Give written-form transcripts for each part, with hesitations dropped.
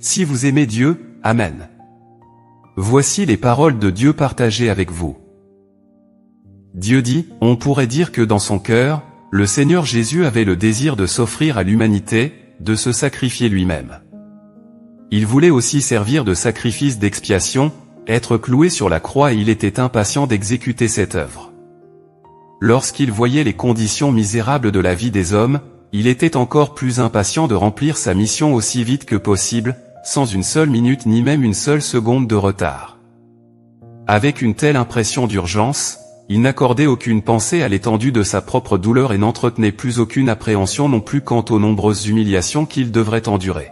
Si vous aimez Dieu, Amen. Voici les paroles de Dieu partagées avec vous. Dieu dit, on pourrait dire que dans son cœur, le Seigneur Jésus avait le désir de s'offrir à l'humanité, de se sacrifier lui-même. Il voulait aussi servir de sacrifice d'expiation, être cloué sur la croix et il était impatient d'exécuter cette œuvre. Lorsqu'il voyait les conditions misérables de la vie des hommes, il était encore plus impatient de remplir sa mission aussi vite que possible, sans une seule minute ni même une seule seconde de retard. Avec une telle impression d'urgence, il n'accordait aucune pensée à l'étendue de sa propre douleur et n'entretenait plus aucune appréhension non plus quant aux nombreuses humiliations qu'il devrait endurer.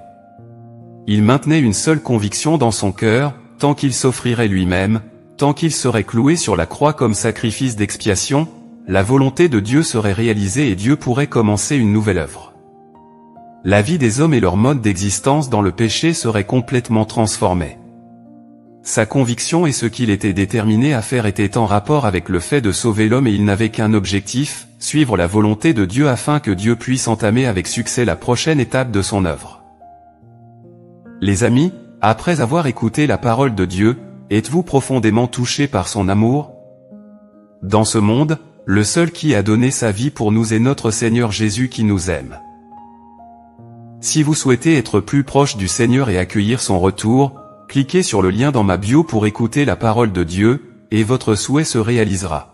Il maintenait une seule conviction dans son cœur, tant qu'il s'offrirait lui-même, tant qu'il serait cloué sur la croix comme sacrifice d'expiation, la volonté de Dieu serait réalisée et Dieu pourrait commencer une nouvelle œuvre. La vie des hommes et leur mode d'existence dans le péché seraient complètement transformés. Sa conviction et ce qu'il était déterminé à faire étaient en rapport avec le fait de sauver l'homme et il n'avait qu'un objectif, suivre la volonté de Dieu afin que Dieu puisse entamer avec succès la prochaine étape de son œuvre. Les amis, après avoir écouté la parole de Dieu, êtes-vous profondément touchés par son amour? Dans ce monde, le seul qui a donné sa vie pour nous est notre Seigneur Jésus qui nous aime. Si vous souhaitez être plus proche du Seigneur et accueillir son retour, cliquez sur le lien dans ma bio pour écouter la parole de Dieu, et votre souhait se réalisera.